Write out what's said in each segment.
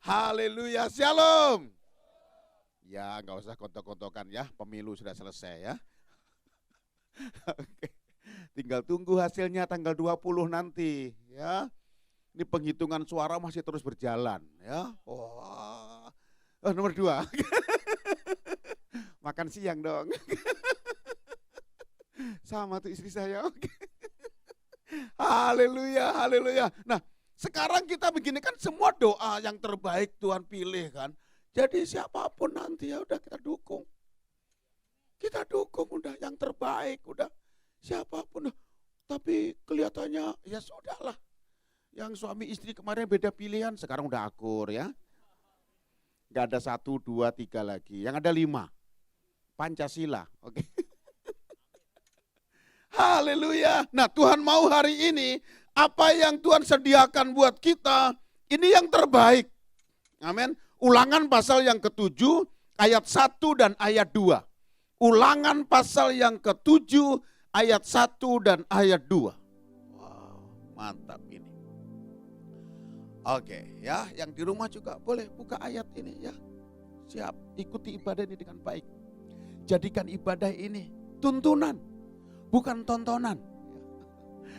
Haleluya, shalom. Ya, nggak usah kontok-kontokan ya, pemilu sudah selesai ya. Oke. Tinggal tunggu hasilnya tanggal 20 nanti ya. Ini penghitungan suara masih terus berjalan ya. Wah. Oh, nomor 2. Makan siang dong. Sama tuh istri saya. Oke. Haleluya, haleluya. Nah, sekarang kita begini kan semua doa yang terbaik Tuhan pilih kan. Jadi siapapun nanti ya udah kita dukung. Kita dukung udah yang terbaik udah siapapun. Tapi kelihatannya ya sudahlah. Yang suami istri kemarin beda pilihan sekarang udah akur ya. Gak ada 1, 2, 3 lagi. Yang ada 5. Pancasila. Oke. Haleluya. Nah Tuhan mau hari ini apa yang Tuhan sediakan buat kita ini yang terbaik. Amin. Ulangan pasal yang ke-7 ayat 1 dan ayat 2. Ulangan pasal yang ke-7 ayat 1 dan ayat 2. Wow, mantap ini. Oke, ya, yang di rumah juga boleh buka ayat ini ya. Siap, ikuti ibadah ini dengan baik. Jadikan ibadah ini tuntunan, bukan tontonan.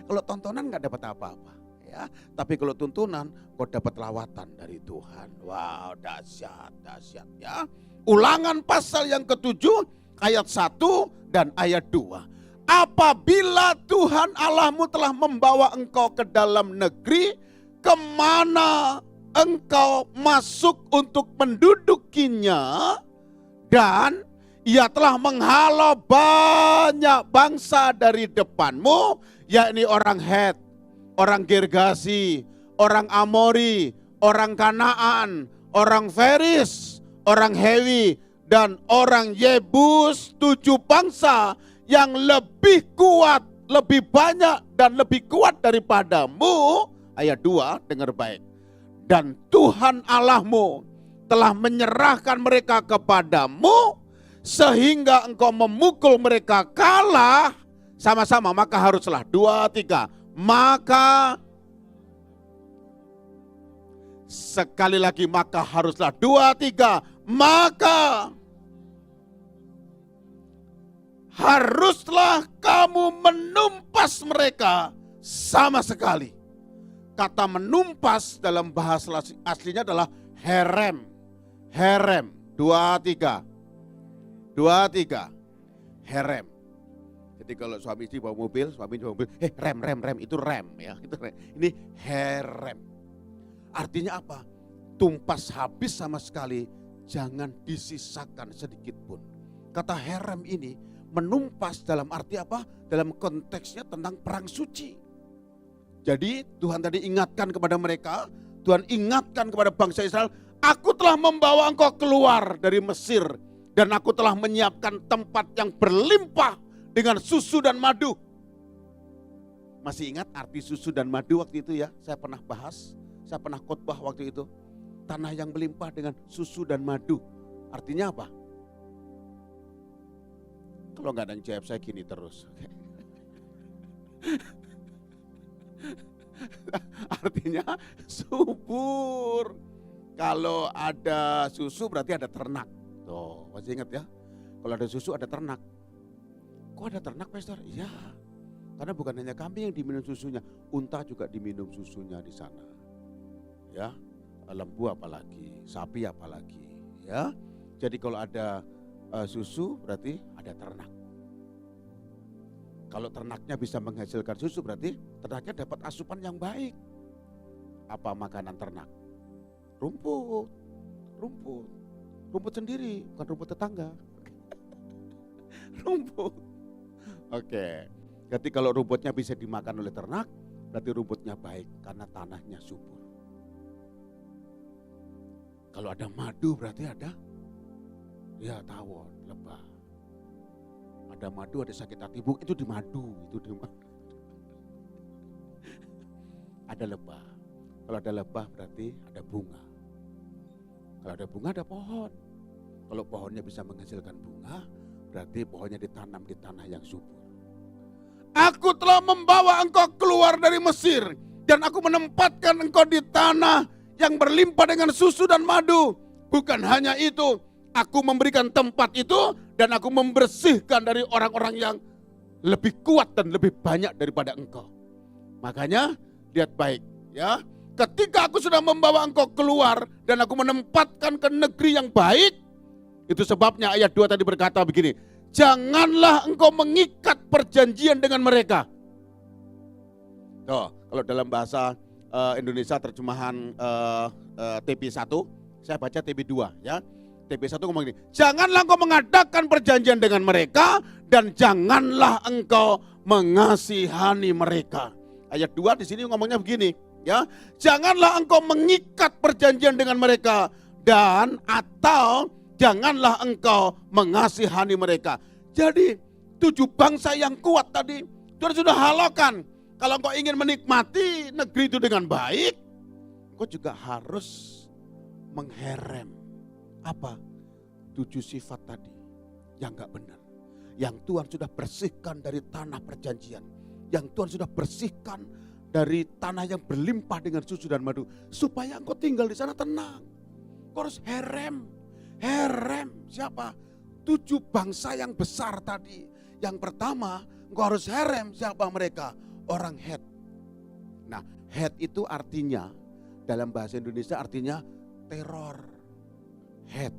Kalau tontonan nggak dapat apa-apa. Ya, tapi kalau tuntunan kau dapat lawatan dari Tuhan. Wow, dahsyat, dahsyat ya. Ulangan pasal yang ke-7 ayat 1 dan ayat 2. Apabila Tuhan Allahmu telah membawa engkau ke dalam negeri kemana engkau masuk untuk mendudukinya, dan ia telah menghalau banyak bangsa dari depanmu, yakni orang Het, orang Gergasi, orang Amori, orang Kanaan, orang Feris, orang Hewi, dan orang Yebus, 7 bangsa yang lebih kuat, lebih banyak dan lebih kuat daripadamu. Ayat 2, dengar baik. Dan Tuhan Allahmu telah menyerahkan mereka kepadamu sehingga engkau memukul mereka kalah. Sama-sama, maka haruslah 2, 3. Maka sekali lagi, maka haruslah 2, 3. Maka haruslah kamu menumpas mereka sama sekali. Kata menumpas dalam bahasa aslinya adalah herem. Herem. 2, 3. 2, 3. Herem. Jadi kalau suami istri bawa mobil, rem itu rem ya. Itu rem. Ini herem. Artinya apa? Tumpas habis sama sekali, jangan disisakan sedikit pun. Kata herem ini menumpas dalam arti apa? Dalam konteksnya tentang perang suci. Jadi Tuhan tadi ingatkan kepada mereka, Tuhan ingatkan kepada bangsa Israel, aku telah membawa engkau keluar dari Mesir dan aku telah menyiapkan tempat yang berlimpah dengan susu dan madu. Masih ingat arti susu dan madu waktu itu ya? Saya pernah bahas, saya pernah khotbah waktu itu. Tanah yang berlimpah dengan susu dan madu. Artinya apa? Kalau nggak ada yang jawab saya gini terus. Artinya subur. Kalau ada susu berarti ada ternak. Tuh, masih ingat ya? Kalau ada susu ada ternak. Kok ada ternak, Pastor? Iya. Karena bukan hanya kambing yang diminum susunya, unta juga diminum susunya di sana. Ya, lembu apalagi, sapi apalagi, ya. Jadi kalau ada susu berarti ada ternak. Kalau ternaknya bisa menghasilkan susu berarti ternaknya dapat asupan yang baik. Apa makanan ternak? Rumput. Rumput. Rumput sendiri, bukan rumput tetangga. Rumput. Oke. Jadi kalau rumputnya bisa dimakan oleh ternak, berarti rumputnya baik karena tanahnya subur. Kalau ada madu berarti ada ya tawon, lebah. Ada madu, ada sakit hati, itu di madu, itu di madu. Ada lebah. Kalau ada lebah berarti ada bunga. Kalau ada bunga ada pohon. Kalau pohonnya bisa menghasilkan bunga, berarti pohonnya ditanam di tanah yang subur. Aku telah membawa engkau keluar dari Mesir dan aku menempatkan engkau di tanah yang berlimpah dengan susu dan madu. Bukan hanya itu, aku memberikan tempat itu dan aku membersihkan dari orang-orang yang lebih kuat dan lebih banyak daripada engkau. Makanya lihat baik ya. Ketika aku sudah membawa engkau keluar dan aku menempatkan ke negeri yang baik, itu sebabnya ayat 2 tadi berkata begini, janganlah engkau mengikat perjanjian dengan mereka. Tuh, kalau dalam bahasa Indonesia terjemahan TB1, saya baca TB2 ya. TB1 ngomong gini, janganlah engkau mengadakan perjanjian dengan mereka dan janganlah engkau mengasihani mereka. Ayat 2 di sini ngomongnya begini. Ya, janganlah engkau mengikat perjanjian dengan mereka dan atau janganlah engkau mengasihani mereka. Jadi 7 bangsa yang kuat tadi Tuhan sudah halaukan. Kalau engkau ingin menikmati negeri itu dengan baik, engkau juga harus mengherem apa 7 sifat tadi yang enggak benar, yang Tuhan sudah bersihkan dari tanah perjanjian, yang Tuhan sudah bersihkan dari tanah yang berlimpah dengan susu dan madu, supaya engkau tinggal di sana tenang. Engkau harus herem siapa? 7 bangsa yang besar tadi. Yang pertama, engkau harus herem siapa mereka? Orang Het. Nah, Het itu artinya dalam bahasa Indonesia artinya teror. Het,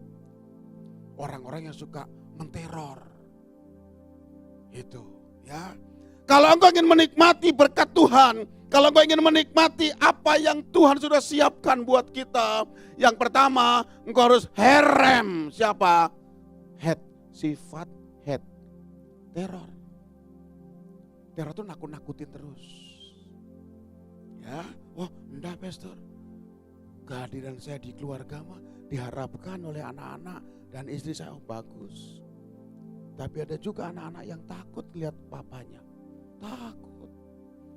orang-orang yang suka menteror. Itu ya. Kalau engkau ingin menikmati berkat Tuhan, kalau engkau ingin menikmati apa yang Tuhan sudah siapkan buat kita, yang pertama engkau harus herem siapa? Het, sifat Het, teror. Teror itu nakut-nakutin terus. Ya, oh enggak pastor, kehadiran saya di keluarga mah diharapkan oleh anak-anak dan istri saya bagus. Tapi ada juga anak-anak yang takut lihat papanya. Takut,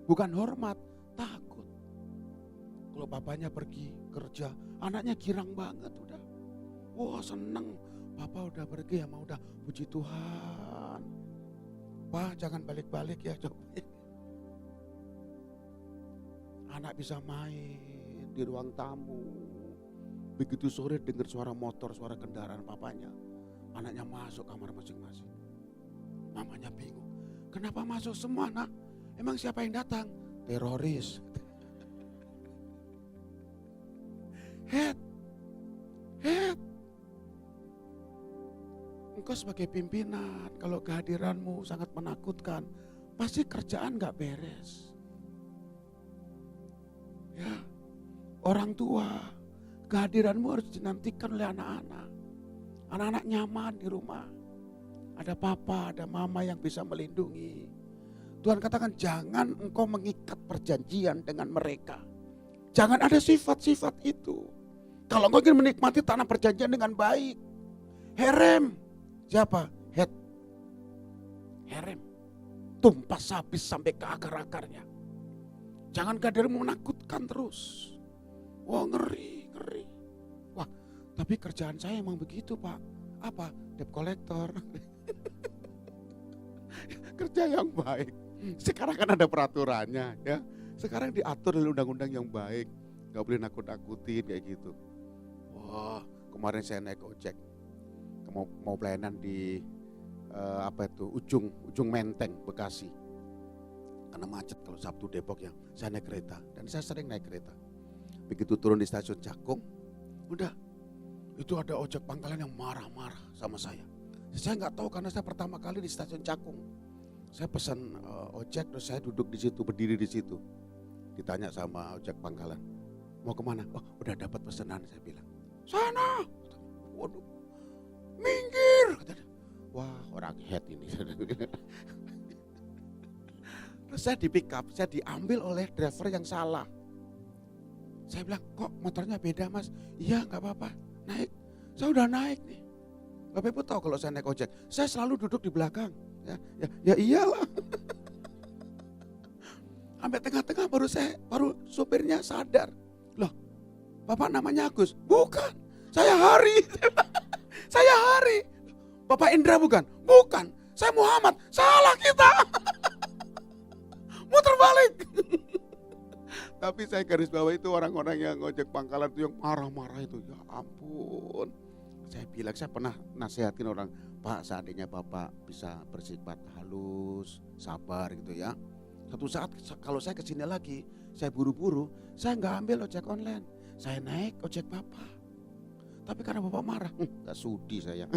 bukan hormat, takut. Kalau papanya pergi kerja, anaknya girang banget udah. Wah seneng, papa udah pergi ya, mau udah puji Tuhan. Pak jangan balik-balik ya coba. Anak bisa main di ruang tamu. Begitu sore dengar suara motor, suara kendaraan papanya. Anaknya masuk kamar masing-masing. Mamanya bingung. Kenapa masuk semua nak? Emang siapa yang datang? Teroris. Het. Engkau sebagai pimpinan, kalau kehadiranmu sangat menakutkan, pasti kerjaan gak beres. Ya, orang tua, kehadiranmu harus dinantikan oleh anak-anak. Anak-anak nyaman di rumah. Ada papa, ada mama yang bisa melindungi. Tuhan katakan jangan engkau mengikat perjanjian dengan mereka. Jangan ada sifat-sifat itu. Kalau engkau ingin menikmati tanah perjanjian dengan baik, herem. Siapa? Het. Herem. Tumpas habis sampai ke akar-akarnya. Jangan kehadiranmu menakutkan terus. Wah ngeri. Wah tapi kerjaan saya emang begitu pak. Apa? Debt collector. Kerja yang baik. Sekarang kan ada peraturannya ya. Sekarang diatur oleh undang-undang yang baik. Gak boleh nakut-nakutin kayak gitu. Wah kemarin saya naik ojek. Mau pelayanan di ujung Menteng Bekasi. Karena macet kalau Sabtu Depok ya. Saya naik kereta dan saya sering naik kereta. Begitu turun di stasiun Cakung, udah itu ada ojek pangkalan yang marah-marah sama saya. Saya nggak tahu karena saya pertama kali di stasiun Cakung. Saya pesan ojek terus saya duduk di situ, berdiri di situ. Ditanya sama ojek pangkalan, mau kemana? Oh udah dapat pesanan saya bilang. Sana. Waduh, minggir. Wah orang Het ini. Terus saya di pick up, saya diambil oleh driver yang salah. Saya bilang, kok motornya beda mas? Iya gak apa-apa, naik. Saya udah naik nih. Bapak Ibu tahu kalau saya naik ojek, saya selalu duduk di belakang. Ya iyalah. Sampai tengah-tengah baru sopirnya sadar. Loh, Bapak namanya Agus? Bukan, saya Hari. Saya Hari. Bapak Indra bukan? Bukan, saya Muhammad. Salah kita. Muter balik. Tapi saya garis bawah itu orang-orang yang ngojek pangkalan itu yang marah-marah itu. Ya ampun. Saya bilang, saya pernah nasihatin orang, Pak, seandainya Bapak bisa bersifat halus, sabar gitu ya. Satu saat kalau saya kesini lagi, saya buru-buru, saya nggak ambil ojek online. Saya naik ojek Bapak. Tapi karena Bapak marah, gak sudi saya.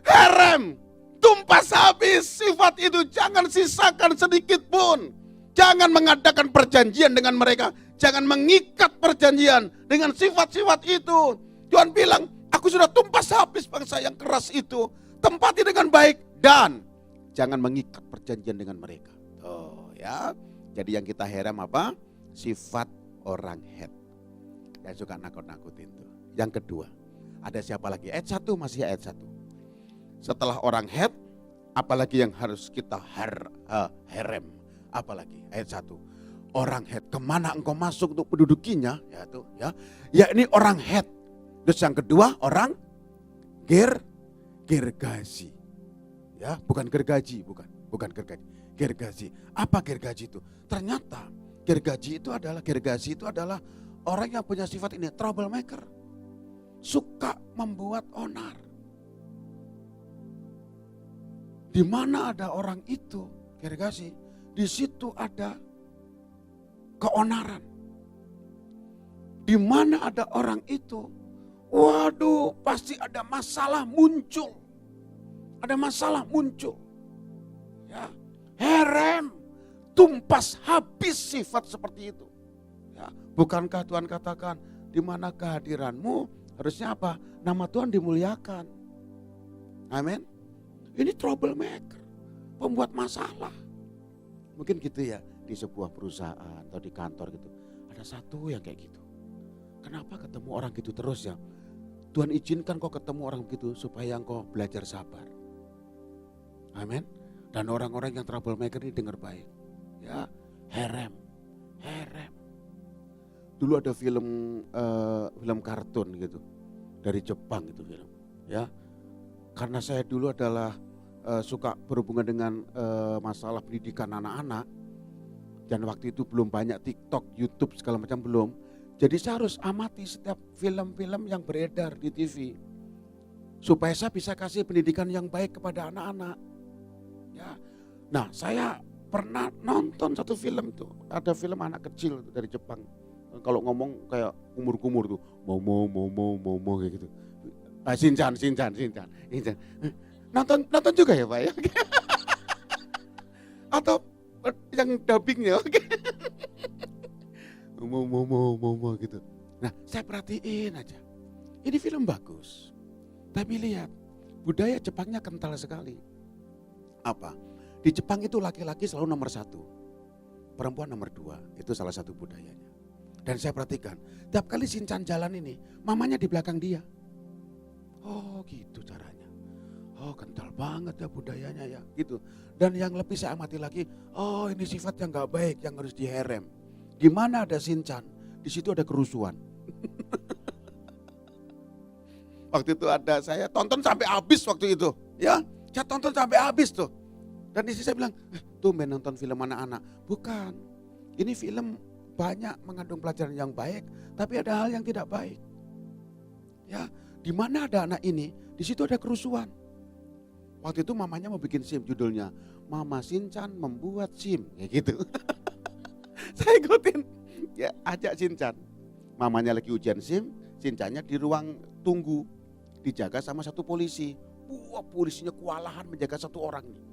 Herem, tumpas habis sifat itu, jangan sisakan sedikit pun. Jangan mengadakan perjanjian dengan mereka. Jangan mengikat perjanjian dengan sifat-sifat itu. Tuhan bilang, aku sudah tumpas habis bangsa yang keras itu. Tempati dengan baik dan jangan mengikat perjanjian dengan mereka. Oh ya. Jadi yang kita herem apa? Sifat orang het. Yang suka nakut-nakutin tuh. Yang kedua, ada siapa lagi? Ayat 1 masih ayat 1. Setelah orang het, apalagi yang harus kita herem? Apalagi ayat 1. Orang het, kemana engkau masuk untuk mendudukinya? Ya tuh ya. Ya ini orang het. Terus yang kedua orang gergaji. Ya, bukan gergaji, bukan gergaji. Gergaji. Apa gergaji itu? Ternyata gergaji itu adalah orang yang punya sifat ini, troublemaker. Suka membuat onar. Di mana ada orang itu, gergaji, di situ ada keonaran. Di mana ada orang itu, waduh, pasti ada masalah muncul. Ada masalah muncul. Ya, herem, tumpas habis sifat seperti itu. Ya, bukankah Tuhan katakan, di mana kehadiranmu, harusnya apa? Nama Tuhan dimuliakan. Amin. Ini troublemaker, pembuat masalah. Mungkin gitu ya, di sebuah perusahaan atau di kantor gitu. Ada satu yang kayak gitu. Kenapa ketemu orang gitu terus ya? Tuhan izinkan kau ketemu orang gitu supaya engkau belajar sabar. Amin. Dan orang-orang yang troublemaker ini dengar baik. Ya, herem. Dulu ada film kartun gitu. Dari Jepang itu film. Ya. Karena saya dulu adalah suka berhubungan dengan masalah pendidikan anak-anak. Dan waktu itu belum banyak TikTok, YouTube segala macam belum. Jadi saya harus amati setiap film-film yang beredar di TV. Supaya saya bisa kasih pendidikan yang baik kepada anak-anak. Ya. Nah, saya pernah nonton satu film tuh. Ada film anak kecil dari Jepang. Kalau ngomong kayak kumur-kumur tuh. Momo kayak gitu. Shinchan. Nonton juga ya Pak ya? Atau yang dubbingnya, oke? Momo gitu. Nah, saya perhatiin aja. Ini film bagus. Tapi lihat, budaya Jepangnya kental sekali. Apa? Di Jepang itu laki-laki selalu nomor 1. Perempuan nomor 2. Itu salah satu budayanya. Dan saya perhatikan, tiap kali Shinchan jalan ini, mamanya di belakang dia. Oh gitu caranya. Oh kental banget ya budayanya ya gitu. Dan yang lebih saya amati lagi, oh ini sifat yang gak baik yang harus diherem. Di mana ada Shinchan, di situ ada kerusuhan. Waktu itu ada, saya tonton sampai habis waktu itu. Ya, saya tonton sampai habis tuh. Dan di sini saya bilang, tuh main nonton film anak-anak. Bukan, ini film banyak mengandung pelajaran yang baik, tapi ada hal yang tidak baik. Ya, di mana ada anak ini, di situ ada kerusuhan. Waktu itu mamanya mau bikin SIM, judulnya Mama Shinchan membuat SIM, kayak gitu. Saya ikutin, ya ajak Shinchan. Mamanya lagi ujian SIM, Shinchannya di ruang tunggu, dijaga sama satu polisi. Wah, polisinya kewalahan menjaga satu orang nih.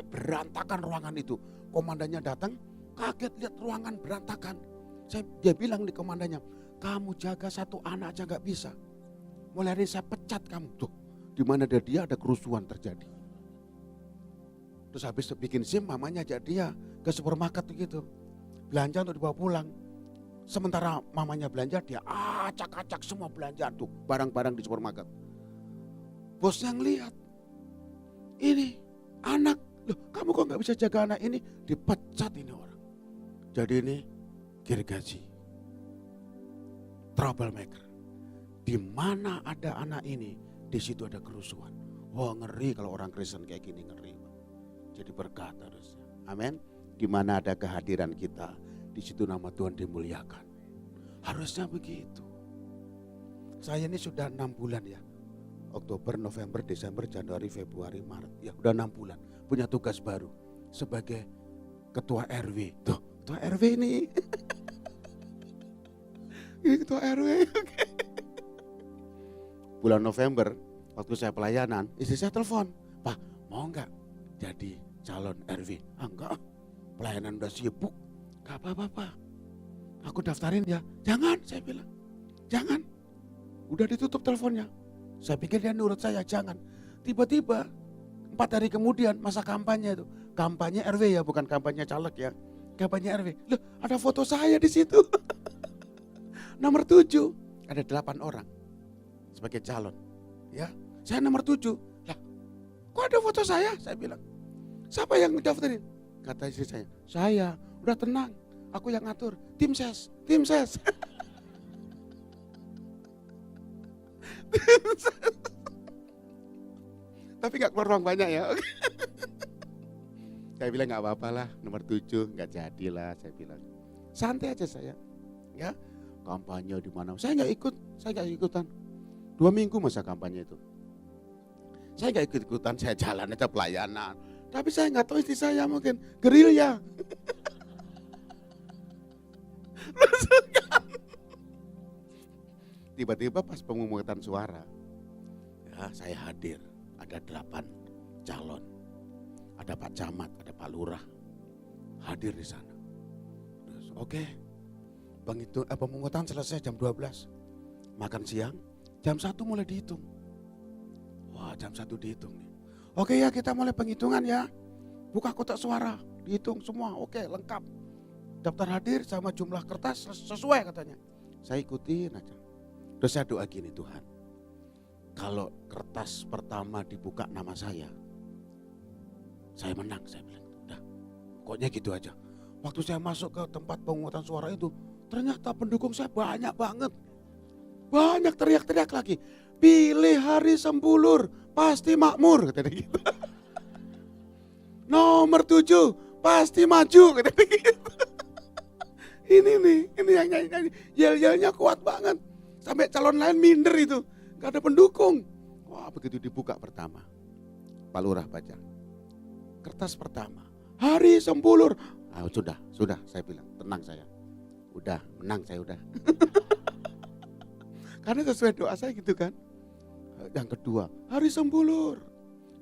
Berantakan ruangan itu. Komandannya datang, kaget lihat ruangan berantakan. Dia bilang di komandannya, kamu jaga satu anak aja gak bisa. Mulai hari ini saya pecat kamu. Tuh, di mana ada dia ada kerusuhan terjadi. Terus habis bikin SIM, mamanya ajak dia ke supermarket gitu. Belanja untuk dibawa pulang. Sementara mamanya belanja, dia acak-acak semua belanja tuh, barang-barang di supermarket. Bosnya ngelihat, ini anak, loh kamu kok gak bisa jaga anak ini? Dipecat ini orang. Jadi ini gergaji, troublemaker. Di mana ada anak ini, di situ ada kerusuhan. Wah ngeri kalau orang Kristen kayak gini, ngeri. Jadi berkat harusnya. Amin. Di mana ada kehadiran kita, di situ nama Tuhan dimuliakan. Harusnya begitu. Saya ini sudah 6 bulan ya. Oktober, November, Desember, Januari, Februari, Maret. Ya udah 6 bulan. Punya tugas baru sebagai ketua RW. Tuh, ketua RW ini. Ini ketua RW. Okay. Bulan November, waktu saya pelayanan, istri saya telepon. Pak, mau enggak jadi calon RW? Enggak, pelayanan udah sibuk. Gak apa-apa. Aku daftarin ya. Jangan, saya bilang. Jangan. Udah ditutup teleponnya. Saya pikir dia nurut saya, jangan. Tiba-tiba 4 hari kemudian masa kampanye itu. Kampanye RW ya, bukan kampanye caleg ya. Kampanye RW. Loh, ada foto saya di situ. Nomor 7. Ada 8 orang sebagai calon. Ya, saya nomor 7. Lah, kok ada foto saya? Saya bilang. Siapa yang ngedaftarin? Kata istri saya, udah tenang, aku yang ngatur, tim ses. Tapi gak keluar uang banyak ya. Saya bilang gak apa-apa lah, nomor 7 gak jadilah, saya bilang. Santai aja saya, ya. Kampanye di mana? Saya gak ikutan. 2 minggu masa kampanye itu. Saya gak ikut-ikutan, saya jalan aja pelayanan. Tapi saya gak tahu istri saya mungkin gerilya. Tiba-tiba pas pemungutan suara, ya saya hadir, ada 8 calon, ada Pak Camat, ada Pak Lurah, hadir di sana. Terus, oke, pemungutan selesai jam 12, makan siang, jam 1 mulai dihitung. Wah, jam 1 dihitung nih. Oke ya, kita mulai penghitungan ya, buka kotak suara, dihitung semua, oke lengkap. Daftar hadir sama jumlah kertas sesuai katanya. Saya ikutin aja. Terus saya doa gini, Tuhan, kalau kertas pertama dibuka nama saya menang, saya bilang. Udah, pokoknya gitu aja. Waktu saya masuk ke tempat pemungutan suara itu, ternyata pendukung saya banyak banget. Banyak teriak-teriak lagi. Pilih Hari Sembulur, pasti makmur, katanya gitu. Nomor 7, pasti maju, katanya gitu. Ini yang nyanyi, yel-yelnya kuat banget. Sampai calon lain minder itu, gak ada pendukung. Wah, begitu dibuka pertama, Pak Lurah baca, kertas pertama, Hari Sembulur. Ah, sudah, saya bilang, tenang saya. Udah, menang saya udah. Karena sesuai doa saya gitu kan. Yang kedua, Hari Sembulur.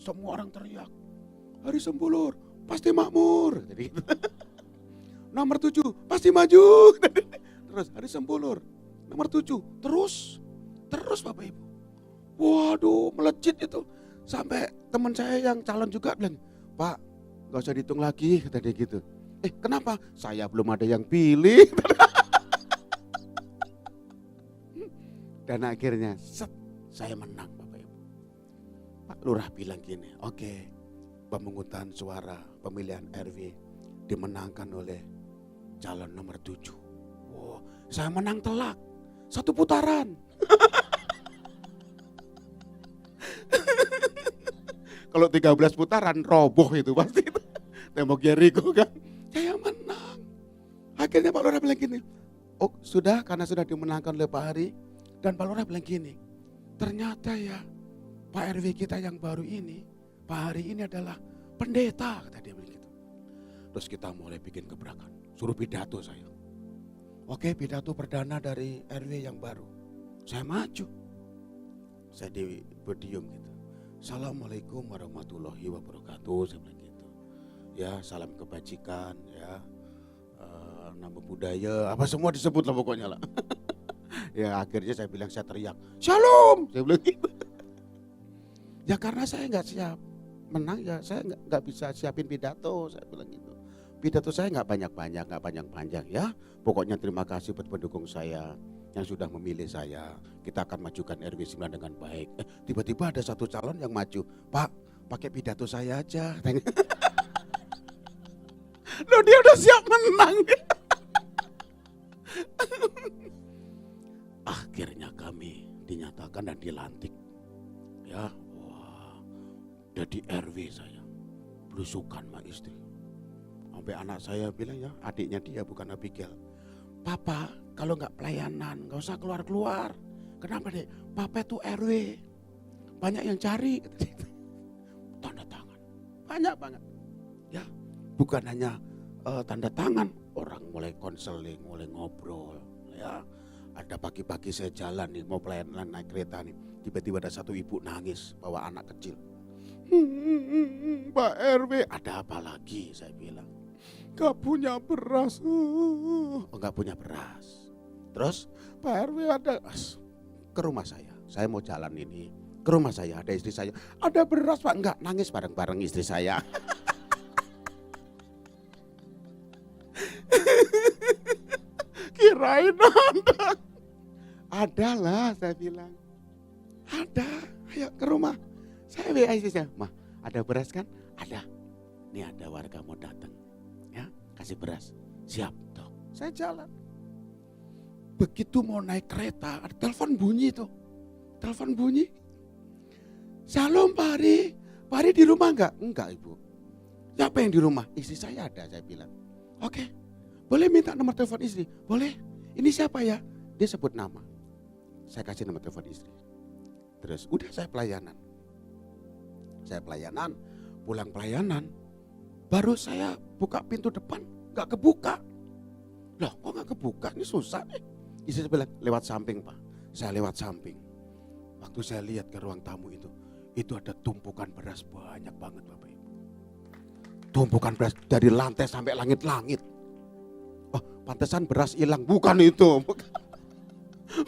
Semua orang teriak, Hari Sembulur, pasti makmur. Jadi gitu. Nomor 7, pasti maju. Terus Hari Sembulur. Nomor 7, terus Bapak Ibu. Waduh, melejit itu. Sampai teman saya yang calon juga bilang, Pak, gak usah dihitung lagi, kata dia gitu. Kenapa? Saya belum ada yang pilih. Dan akhirnya, saya menang Bapak Ibu. Pak Lurah bilang gini, oke, pemungutan suara pemilihan RW dimenangkan oleh calon nomor 7. Wow, saya menang telak. 1 putaran. Kalau 13 putaran roboh itu pasti. Tembok Jericho kan. Saya menang. Akhirnya Pak Lurah bilang gini. Oh sudah, karena sudah dimenangkan oleh Pak Hari. Dan Pak Lurah bilang gini. Ternyata ya Pak RW kita yang baru ini, Pak Hari ini adalah pendeta. Kata dia bilang gitu. Terus kita mulai bikin gebrakan. Suruh pidato saya. Oke, pidato perdana dari RW yang baru. Saya maju. Saya berdiam gitu. Assalamualaikum warahmatullahi wabarakatuh. Saya bilang gitu. Ya, salam kebajikan ya. Nama budaya, apa semua disebut lah pokoknya lah. Ya akhirnya saya bilang, saya teriak, Shalom. Saya bilang gitu. Ya karena saya nggak siap menang ya, saya nggak bisa siapin pidato. Saya bilang gitu. Pidato saya nggak banyak-banyak, nggak panjang-panjang ya. Pokoknya terima kasih buat pendukung saya yang sudah memilih saya. Kita akan majukan RW 9 dengan baik. Tiba-tiba ada 1 calon yang maju. Pak, pakai pidato saya aja. Loh dia udah siap menang. Akhirnya kami dinyatakan dan dilantik. Ya, wah, jadi RW saya. Belusukan sama istri. Sampai anak saya bilang ya, adiknya dia bukan Abigail. Papa kalau nggak pelayanan nggak usah keluar-keluar. Kenapa dek? Papa itu RW. Banyak yang cari. Tanda tangan. Banyak banget. Ya, bukan hanya tanda tangan. Orang mulai konseling, mulai ngobrol. Ya, ada pagi-pagi saya jalan nih, mau pelayanan naik kereta nih. Tiba-tiba ada satu ibu nangis bawa anak kecil. Pak RW, ada apa lagi? Saya bilang. Gak punya beras. Oh, gak punya beras. Terus Pak RW ada ke rumah saya mau jalan ini. Ke rumah saya ada istri saya. Ada beras Pak? Enggak, nangis bareng-bareng istri saya. Kirain Anda. Adalah saya bilang. Ada, ayo ke rumah. Saya WA istri saya. Mah, ada beras kan? Ada. Nih ada warga mau datang. Ya, kasih beras. Siap tuh. Saya jalan. Begitu mau naik kereta, ada telepon bunyi tuh. Telepon bunyi. Shalom Pak Ari. Pak Ari di rumah enggak? Enggak Ibu. Siapa yang di rumah? Istri saya ada, saya bilang. Oke, boleh minta nomor telepon istri? Boleh. Ini siapa ya? Dia sebut nama. Saya kasih nomor telepon istri. Terus udah saya pelayanan. Pulang pelayanan. Baru saya buka pintu depan, gak kebuka. Loh kok gak kebuka? Ini susah nih. Istri saya bilang, lewat samping Pak. Saya lewat samping. Waktu saya lihat ke ruang tamu itu ada tumpukan beras banyak banget Bapak Ibu. Tumpukan beras dari lantai sampai langit-langit. Oh, pantesan beras hilang. Bukan itu.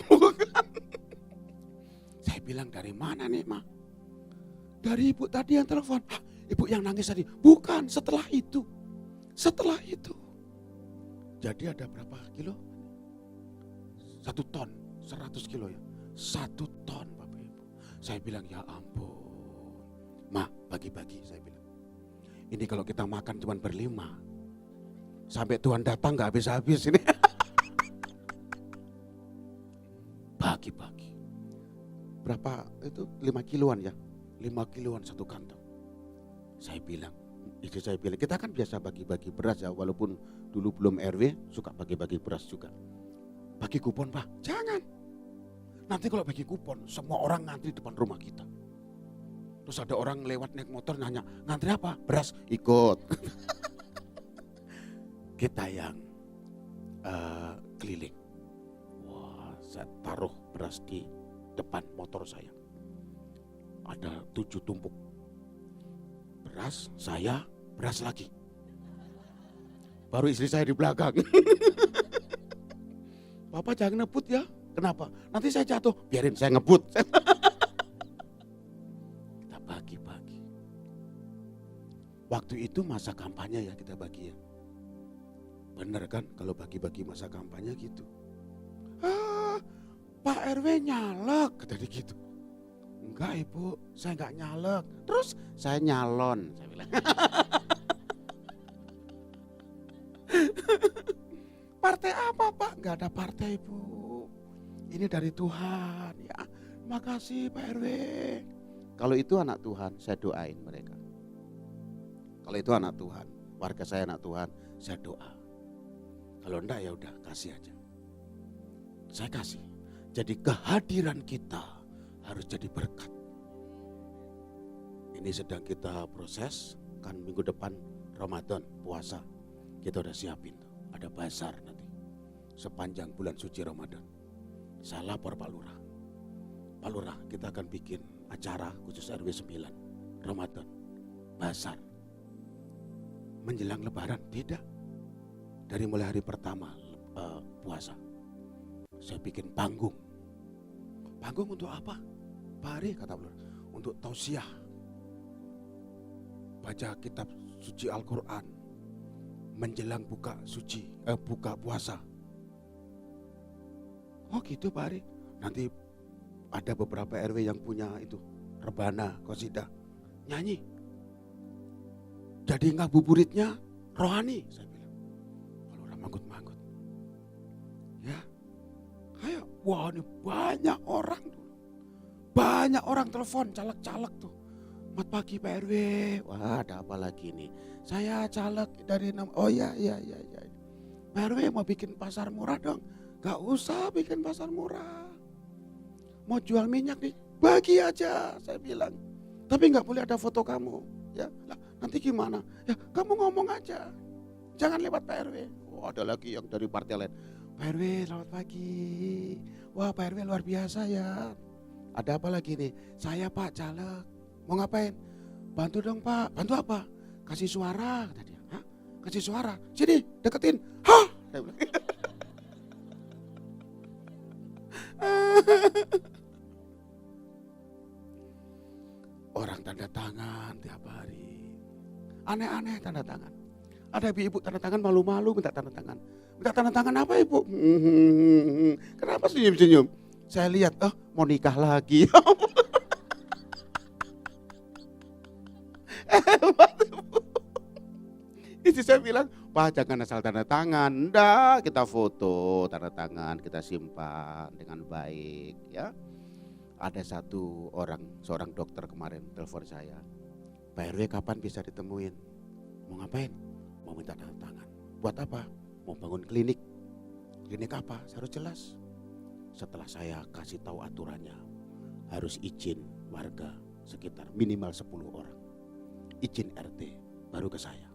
Bukan. Saya bilang dari mana nih Ma? Dari ibu tadi yang telepon. Ibu yang nangis tadi. Bukan, setelah itu. Jadi ada berapa kilo? 1 ton, 100 kilo ya. 1 ton Bapak Ibu. Saya bilang ya ampun. Ma, bagi-bagi saya bilang. Ini kalau kita makan cuma berlima. Sampai Tuhan datang gak habis-habis ini. Bagi-bagi. Berapa itu? 5 kiloan ya. 5 kiloan 1 kantong. Saya bilang, istri saya bilang, kita kan biasa bagi-bagi beras ya. Walaupun dulu belum RW, suka bagi-bagi beras juga. Bagi kupon Pak, jangan. Nanti kalau bagi kupon, semua orang ngantri depan rumah kita. Terus ada orang lewat naik motor nanya, ngantri apa? Beras, ikut. Kita yang keliling. Wah, saya taruh beras di depan motor saya. Ada 7 tumpuk. Beras, saya, beras lagi. Baru istri saya di belakang. Bapak jangan ngebut ya. Kenapa? Nanti saya jatuh. Biarin saya ngebut. Kita bagi-bagi. Waktu itu masa kampanye ya kita bagi ya. Bener kan kalau bagi-bagi masa kampanye gitu. Pak RW nyalek. Kata dia gitu. Enggak Ibu, saya enggak nyalek. Terus saya nyalon. Saya bilang. Partai apa Pak? Enggak ada partai Ibu. Ini dari Tuhan. Ya, makasih Pak RW. Kalau itu anak Tuhan, saya doain mereka. Kalau itu anak Tuhan, warga saya anak Tuhan, saya doa. Kalau enggak ya udah kasih aja. Saya kasih. Jadi kehadiran kita harus jadi berkat. Ini sedang kita proses, kan minggu depan Ramadan, puasa. Kita udah siapin, ada bazar nanti. Sepanjang bulan suci Ramadan. Saya lapor Pak Lurah. Pak Lurah, kita akan bikin acara khusus RW 9 Ramadan. Bazar. Menjelang lebaran, tidak. Dari mulai hari pertama puasa. Saya bikin panggung. Panggung untuk apa? Pak Ari kata Pak Lurah, untuk tausiah. Baca kitab suci Al-Quran. Menjelang buka puasa. Oh gitu Pak Ari. Nanti ada beberapa RW yang punya itu rebana, qasidah, nyanyi. Jadi ngabuburitnya rohani, saya bilang. Kalau orang manggut-manggut. Ya. Ayo, wah ini banyak orang tuh. Banyak orang telepon caleg-caleg tuh. Selamat pagi Pak RW. Wah, ada apa lagi nih? Saya caleg dari oh ya. Pak RW mau bikin pasar murah dong. Gak usah bikin pasar murah. Mau jual minyak nih, bagi aja saya bilang. Tapi gak boleh ada foto kamu. Ya, lah, nanti gimana? Ya, kamu ngomong aja. Jangan lewat Pak RW. Oh, ada lagi yang dari partai lain. Pak RW, selamat pagi. Wah, Pak RW luar biasa ya. Ada apa lagi nih? Saya Pak caleg. Mau ngapain? Bantu dong Pak. Bantu apa? Kasih suara, kata dia. Hah? Kasih suara? Sini, deketin. Hah? Saya bilang. Orang tanda tangan tiap hari. Aneh-aneh tanda tangan. Ada ibu tanda tangan malu-malu minta tanda tangan. Minta tanda tangan apa ibu? Kenapa senyum-senyum? Saya lihat, mau nikah lagi. Istri saya bilang, Pak jangan asal tanda tangan. Enggak, kita foto tanda tangan, kita simpan dengan baik ya. Ada seorang dokter kemarin telepon saya. Pak RW kapan bisa ditemuin? Mau ngapain? Mau minta tanda tangan. Buat apa? Mau bangun klinik. Klinik apa? Harus jelas. Setelah saya kasih tahu aturannya, harus izin warga sekitar minimal 10 orang. Izin RT baru ke saya.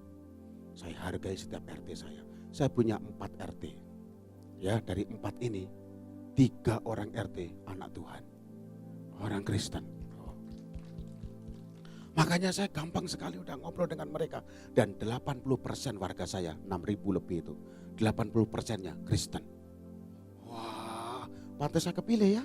Saya hargai setiap RT saya. Saya punya 4 RT. Ya, dari 4 ini 3 orang RT anak Tuhan. Orang Kristen. Makanya saya gampang sekali udah ngobrol dengan mereka. Dan 80% warga saya, 6.000 lebih itu, 80%-nya Kristen. Wah, pantas saya kepilih ya.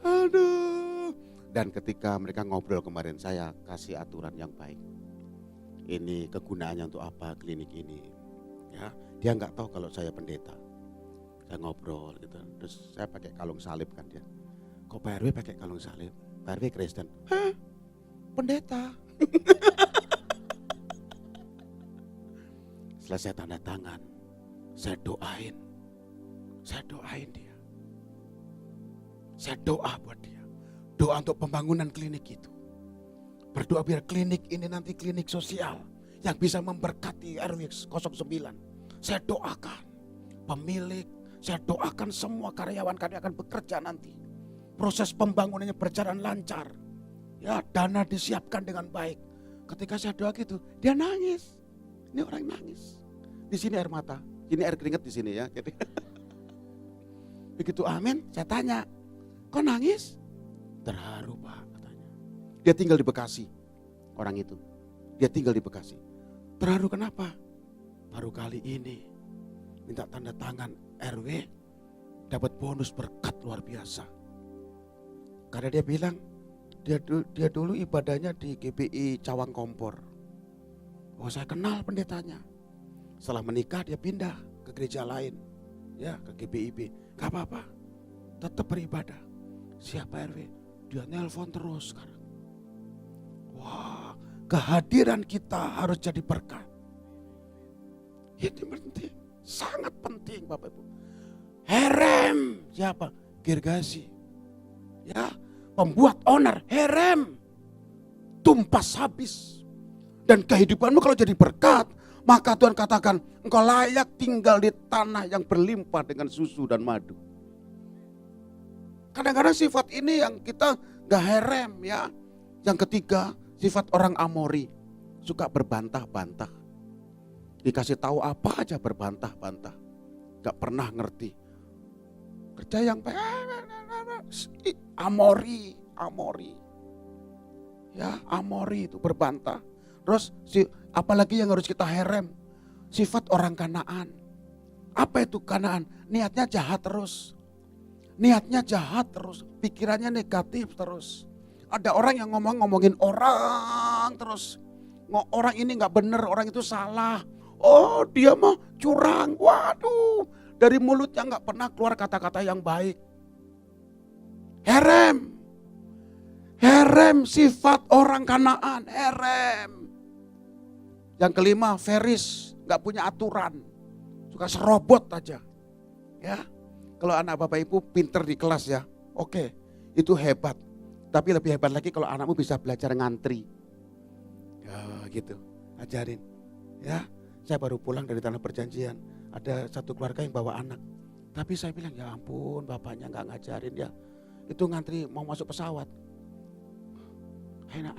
Aduh. Dan ketika mereka ngobrol kemarin, saya kasih aturan yang baik. Ini kegunaannya untuk apa klinik ini? Ya, dia nggak tahu kalau saya pendeta. Saya ngobrol gitu. Terus saya pakai kalung salib kan dia. Kok Pak RW pakai kalung salib? Pak RW Kristen. Hah? Pendeta. Setelah saya tanda tangan, saya doain. Saya doain dia. Saya doa buat dia. Doa untuk pembangunan klinik itu. Berdoa biar klinik ini nanti klinik sosial yang bisa memberkati RW 09. Saya doakan pemilik, saya doakan semua karyawan kami akan bekerja nanti. Proses pembangunannya berjalan lancar. Ya, dana disiapkan dengan baik. Ketika saya doa gitu, dia nangis. Ini orang nangis. Di sini air mata, ini air keringat di sini ya. Jadi begitu amin, saya tanya, kok nangis? Terharu Pak katanya. Dia tinggal di Bekasi, orang itu. Dia tinggal di Bekasi. Terharu kenapa? Baru kali ini minta tanda tangan RW, dapat bonus berkat luar biasa. Karena dia bilang, dia dulu ibadahnya di GBI Cawang Kompor. Oh, saya kenal pendetanya. Setelah menikah dia pindah ke gereja lain, ya ke GBIB. Gak apa-apa, tetap beribadah. Siapa RW? Dia nelpon terus sekarang. Wah, kehadiran kita harus jadi berkat. Ini penting, sangat penting Bapak Ibu. Herem, siapa? Gergasi. Ya, pembuat owner, Herem. Tumpas habis. Dan kehidupanmu kalau jadi berkat, maka Tuhan katakan, engkau layak tinggal di tanah yang berlimpah dengan susu dan madu. Kadang-kadang sifat ini yang kita gak herem ya. Yang ketiga, sifat orang Amori. Suka berbantah-bantah. Dikasih tahu apa aja berbantah-bantah. Gak pernah ngerti. Kerja yang Amori. Ya, Amori itu berbantah. Terus apalagi yang harus kita herem? Sifat orang Kanaan. Apa itu Kanaan? Niatnya jahat terus. Niatnya jahat terus, pikirannya negatif terus. Ada orang yang ngomongin orang terus. Orang ini gak benar, orang itu salah. Oh, dia mah curang. Waduh, dari mulutnya gak pernah keluar kata-kata yang baik. Herem. Herem sifat orang Kanaan, herem. Yang kelima, Feris, gak punya aturan. Suka serobot aja. Ya. Kalau anak Bapak Ibu pinter di kelas ya, oke, itu hebat. Tapi lebih hebat lagi kalau anakmu bisa belajar ngantri. Ya gitu, ajarin. Ya, saya baru pulang dari Tanah Perjanjian. Ada satu keluarga yang bawa anak. Tapi saya bilang, ya ampun bapaknya gak ngajarin ya. Itu ngantri mau masuk pesawat. Enak.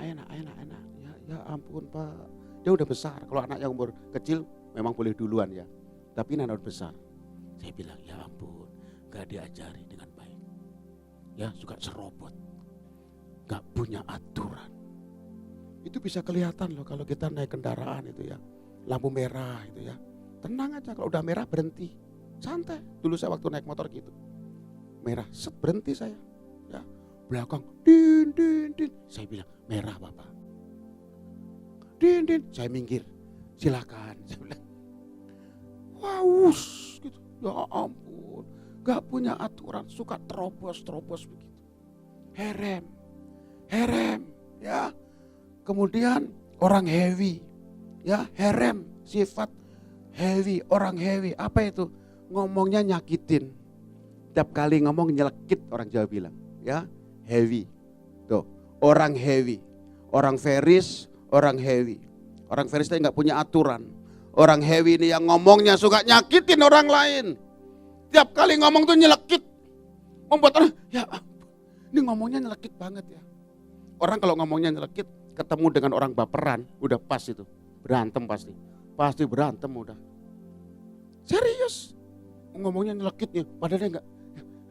Ya ampun Pak. Dia udah besar. Kalau anak yang umur kecil memang boleh duluan ya. Tapi ini anak besar. Saya bilang, ya ampun, gak diajari dengan baik. Ya, suka serobot. Gak punya aturan. Itu bisa kelihatan loh kalau kita naik kendaraan itu ya. Lampu merah itu ya. Tenang aja, kalau udah merah berhenti. Santai. Dulu saya waktu naik motor gitu. Merah, set berhenti saya. Ya, belakang, din. Saya bilang, merah Bapak. Din. Saya minggir. Silakan. Saya bilang. Wow, gitu. Ya ampun, gak punya aturan, suka terobos begitu. Herem, ya. Kemudian orang heavy, ya herem, sifat heavy, orang heavy. Apa itu? Ngomongnya nyakitin. Tiap kali ngomong nyelekit, orang Jawa bilang, ya heavy. Tuh, orang heavy, orang Feris, orang heavy. Orang Feris itu nggak punya aturan. Orang heavy ini yang ngomongnya suka nyakitin orang lain. Tiap kali ngomong tuh nyelekit. Membuat orang, ya ini ngomongnya nyelekit banget ya. Orang kalau ngomongnya nyelekit, ketemu dengan orang baperan, udah pas itu. Berantem pasti. Pasti berantem udah. Serius. Ngomongnya nyelekitnya, padahal dia enggak.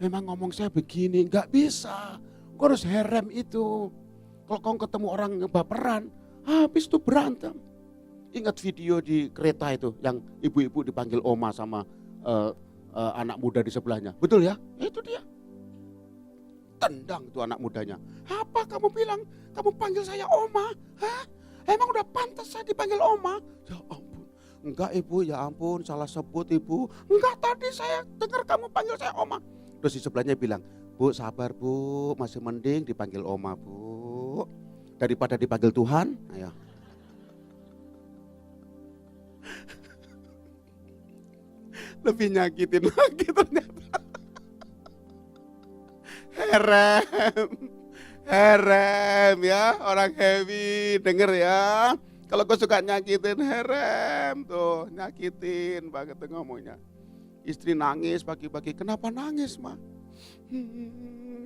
Memang ngomong saya begini, enggak bisa. Kau harus herem itu. Kalau kau ketemu orang baperan, habis itu berantem. Ingat video di kereta itu yang ibu-ibu dipanggil oma sama anak muda di sebelahnya. Betul ya? Itu dia. Tendang tuh anak mudanya. Apa kamu bilang? Kamu panggil saya oma? Hah? Emang udah pantas saya dipanggil oma? Ya ampun. Enggak ibu, ya ampun salah sebut ibu. Enggak, tadi saya dengar kamu panggil saya oma. Terus di sebelahnya bilang, Bu sabar Bu, masih mending dipanggil oma Bu. Daripada dipanggil Tuhan. Ayo. Lebih nyakitin lagi ternyata. Herem ya, orang heavy, denger ya. Kalau kau suka nyakitin herem tuh, nyakitin banget tuh ngomongnya. Istri nangis pagi-pagi, kenapa nangis Ma?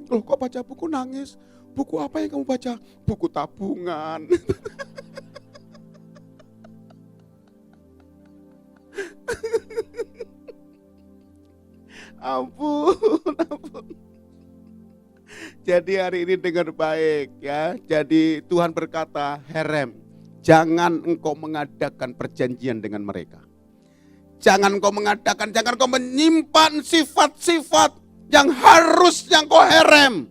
Loh kok baca buku nangis? Buku apa yang kamu baca? Buku tabungan. Ampun. Jadi hari ini dengar baik ya. Jadi Tuhan berkata, herem, jangan engkau mengadakan perjanjian dengan mereka. Jangan kau menyimpan sifat-sifat yang harusnya kau herem.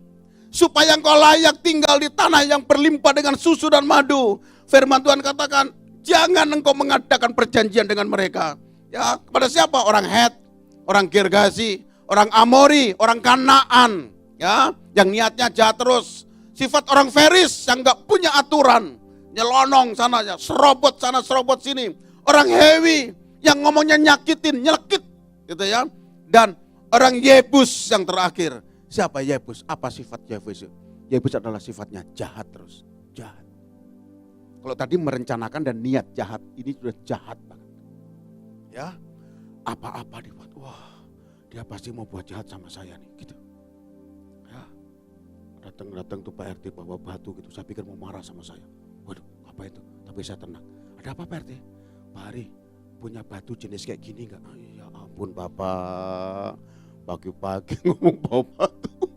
Supaya engkau layak tinggal di tanah yang berlimpah dengan susu dan madu. Firman Tuhan katakan, jangan engkau mengadakan perjanjian dengan mereka. Ya, kepada siapa? Orang Het, orang Girgazi, orang Amori, orang Kanaan, ya, yang niatnya jahat terus. Sifat orang Feris yang enggak punya aturan, nyelonong sana, serobot sana, serobot sini. Orang Hewi yang ngomongnya nyakitin, nyelekit, gitu ya. Dan orang Yebus yang terakhir. Siapa Yebus? Apa sifat Yebus? Yebus adalah sifatnya jahat terus, jahat. Kalau tadi merencanakan dan niat jahat, ini sudah jahat banget. Ya, apa-apa dibuat, wah dia pasti mau buat jahat sama saya nih, gitu. Ya, datang tuh Pak RT bawa batu gitu, saya pikir mau marah sama saya. Waduh, apa itu? Tapi saya tenang. Ada apa Pak RT? Pak Ari punya batu jenis kayak gini enggak? Ya ampun Bapak, pagi-pagi ngomong bawa batu.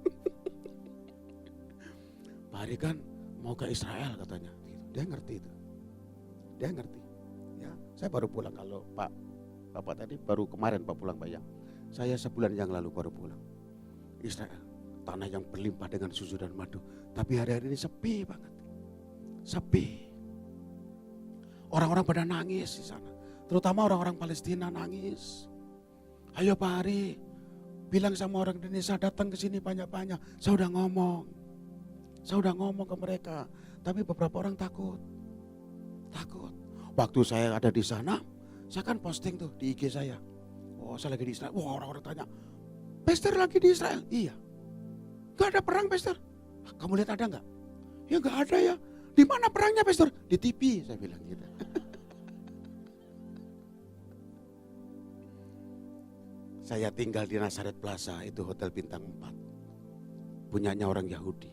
Pak Ari kan mau ke Israel katanya. Dia ngerti itu, dia ngerti. Ya, saya baru pulang kalau Bapak tadi baru kemarin Pak pulang Pak ya. Saya sebulan yang lalu baru pulang. Israel, tanah yang berlimpah dengan susu dan madu. Tapi hari-hari ini sepi banget. Sepi. Orang-orang pada nangis di sana. Terutama orang-orang Palestina nangis. Ayo Pak Ari, bilang sama orang Indonesia datang ke sini banyak-banyak. Saya udah ngomong ke mereka. Tapi beberapa orang takut. Waktu saya ada di sana, saya kan posting tuh di IG saya. Oh saya lagi di Israel. Wah orang-orang tanya, Pastor lagi di Israel. Iya. Gak ada perang, Pastor. Kamu lihat ada gak? Ya gak ada ya. Di mana perangnya, Pastor? Di TV, saya bilang gitu. Saya tinggal di Nazaret Plaza, itu hotel bintang 4. Punyanya orang Yahudi.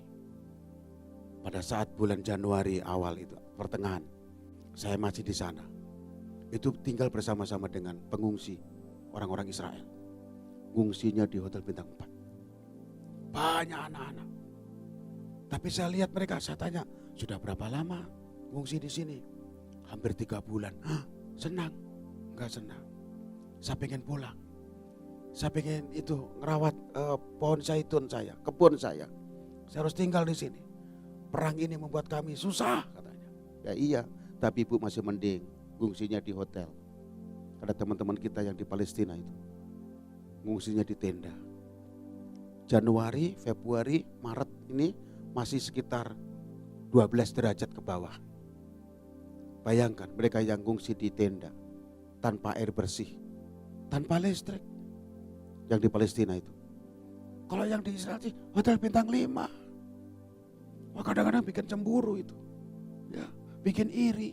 Pada saat bulan Januari awal itu, pertengahan, saya masih di sana. Itu tinggal bersama-sama dengan pengungsi, orang-orang Israel. Ngungsinya di hotel bintang 4. Banyak anak-anak. Tapi saya lihat mereka, saya tanya, sudah berapa lama ngungsi di sini? Hampir 3 bulan. Hah, senang? Enggak senang. Saya pengen pulang. Saya pengen itu ngerawat pohon zaitun saya, kebun saya. Saya harus tinggal di sini. Perang ini membuat kami susah, katanya. Ya iya, tapi ibu masih mending ngungsinya di hotel. Ada teman-teman kita yang di Palestina itu, ngungsinya di tenda. Januari, Februari, Maret ini masih sekitar 12 derajat ke bawah. Bayangkan mereka yang ngungsi di tenda, tanpa air bersih, tanpa listrik. Yang di Palestina itu. Kalau yang di Israel sih hotel bintang 5. Wah, kadang-kadang bikin cemburu itu. Ya, bikin iri.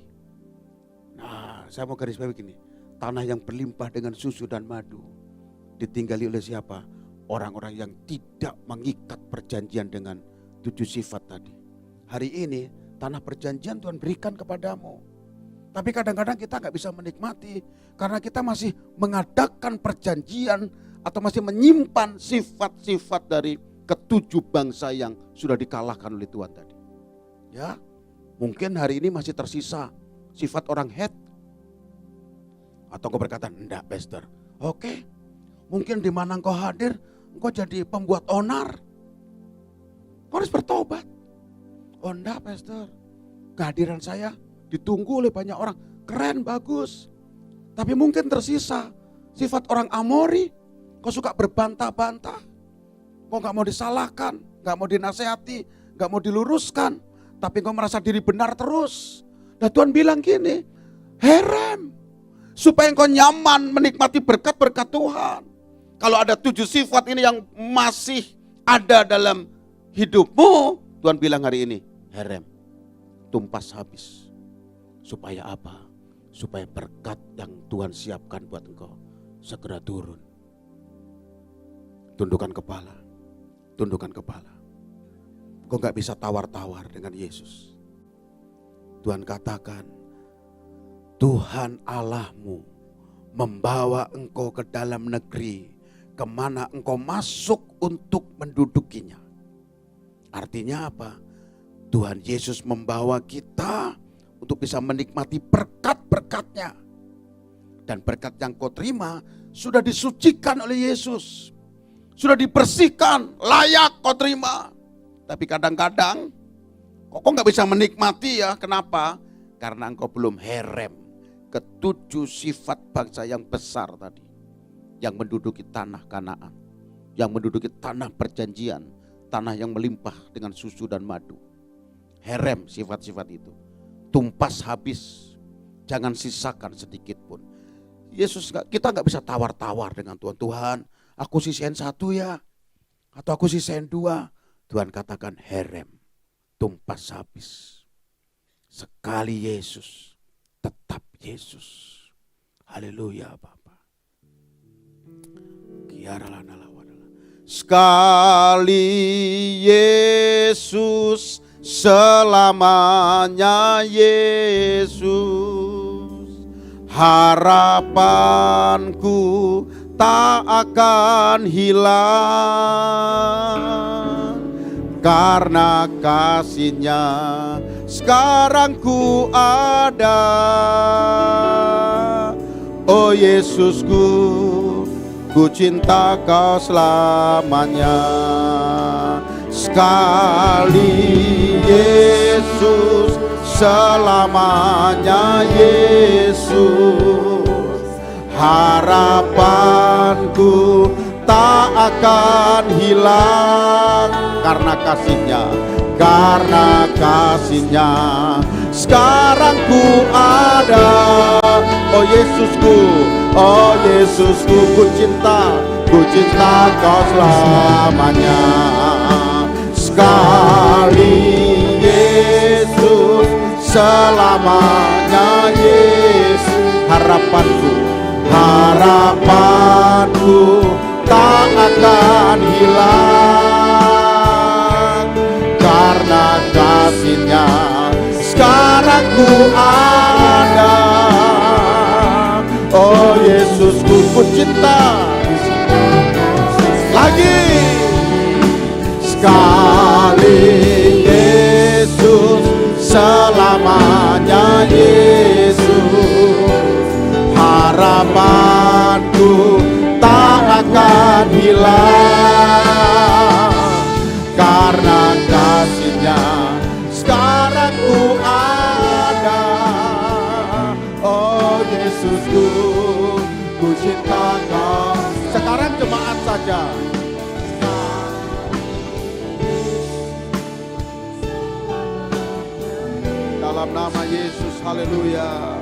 Nah, saya mau garis bawah begini. Tanah yang berlimpah dengan susu dan madu ditinggali oleh siapa? Orang-orang yang tidak mengikat perjanjian dengan 7 sifat tadi. Hari ini tanah perjanjian Tuhan berikan kepadamu. Tapi kadang-kadang kita gak bisa menikmati karena kita masih mengadakan perjanjian atau masih menyimpan sifat-sifat dari ke-7 bangsa yang sudah dikalahkan oleh Tuhan tadi. Ya, mungkin hari ini masih tersisa sifat orang Het. Atau engkau berkata, enggak Pastor. Oke, mungkin di mana engkau hadir, engkau jadi pembuat onar. Engkau harus bertobat. Oh enggak Pastor, kehadiran saya ditunggu oleh banyak orang. Keren, bagus. Tapi mungkin tersisa sifat orang Amori. Kau suka berbantah-bantah, kau gak mau disalahkan, gak mau dinasehati, gak mau diluruskan, tapi kau merasa diri benar terus. Nah Tuhan bilang gini, herem, supaya engkau nyaman menikmati berkat-berkat Tuhan. Kalau ada 7 sifat ini yang masih ada dalam hidupmu, Tuhan bilang hari ini, herem, tumpas habis. Supaya apa? Supaya berkat yang Tuhan siapkan buat engkau segera turun. Tundukkan kepala, tundukkan kepala. Kau gak bisa tawar-tawar dengan Yesus. Tuhan katakan, Tuhan Allahmu membawa engkau ke dalam negeri kemana engkau masuk untuk mendudukinya. Artinya apa? Tuhan Yesus membawa kita untuk bisa menikmati berkat-berkatnya. Dan berkat yang kau terima sudah disucikan oleh Yesus. Sudah dibersihkan, layak kau terima. Tapi kadang-kadang kok gak bisa menikmati ya. Kenapa? Karena engkau belum herem ke-7 sifat bangsa yang besar tadi. Yang menduduki tanah Kanaan. Yang menduduki tanah perjanjian. Tanah yang melimpah dengan susu dan madu. Herem sifat-sifat itu. Tumpas habis. Jangan sisakan sedikit pun. Yesus, kita gak bisa tawar-tawar dengan Tuhan. Tuhan, aku sisain 1 ya, atau aku sisain 2. Tuhan katakan herem, tumpas habis. Sekali Yesus, tetap Yesus. Haleluya Bapa. Sekali Yesus, selamanya Yesus. Harapanku tak akan hilang karena kasih-Nya sekarang ku ada. Oh Yesusku, ku cinta Kau selamanya. Sekali Yesus, selamanya Yesus. Harapanku tak akan hilang karena kasih-Nya, karena kasih-Nya sekarang ku ada. Oh Yesusku, oh Yesus. Yesusku, ku cinta Kau selamanya. Sekali Yesus, selamanya Yesus. Harapanku tak akan hilang, karena kasih-Nya sekarang ku ada. Oh Yesusku, ku cinta lagi. Sekali Yesus, selamanya Yesus. Harapanku tak akan hilang, karena kasih-Nya sekarang ku ada. Oh Yesusku, ku cinta Kau. Sekarang jemaat saja. Dalam nama Yesus, haleluya.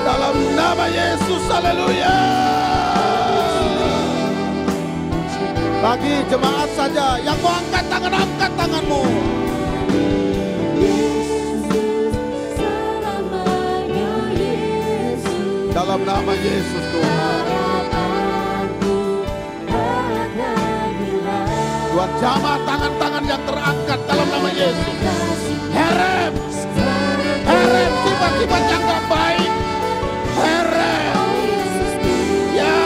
Dalam nama Yesus, haleluya. Bagi jemaat saja yang mau angkat tanganmu. Dalam nama Yesus Tuhan. Tuhan, jamah tangan-tangan yang terangkat dalam nama Yesus. Herem sifat-sifat yang gak baik. Herem. Ya.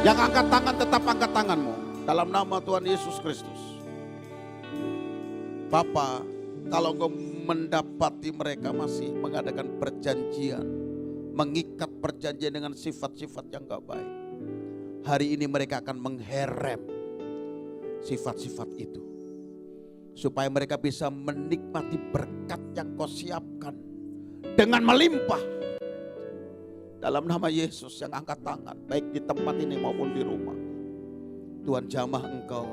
Yang angkat tangan tetap angkat tanganmu. Dalam nama Tuhan Yesus Kristus. Bapa, kalau Engkau mendapati mereka masih mengadakan perjanjian, mengikat perjanjian dengan sifat-sifat yang gak baik, hari ini mereka akan mengherem sifat-sifat itu, supaya mereka bisa menikmati berkat yang Kau siapkan dengan melimpah. Dalam nama Yesus, yang angkat tangan, baik di tempat ini maupun di rumah, Tuhan jamah Engkau,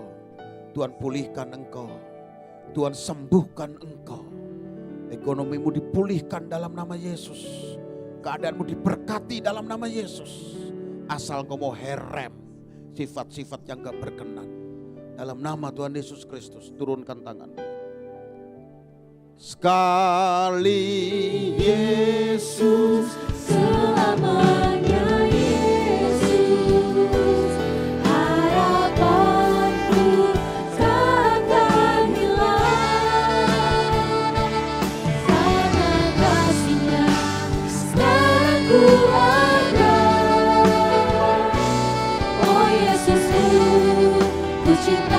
Tuhan pulihkan Engkau, Tuhan sembuhkan Engkau. Ekonomimu dipulihkan dalam nama Yesus. Keadaanmu diberkati dalam nama Yesus. Asal Kau mau herem sifat-sifat yang gak berkenan. Dalam nama Tuhan Yesus Kristus, turunkan tangan. Sekali Yesus, selamanya Yesus. Harapanku takkan hilang, karena kasih-Nya sekarang ku ada. Oh Yesusku, ku cinta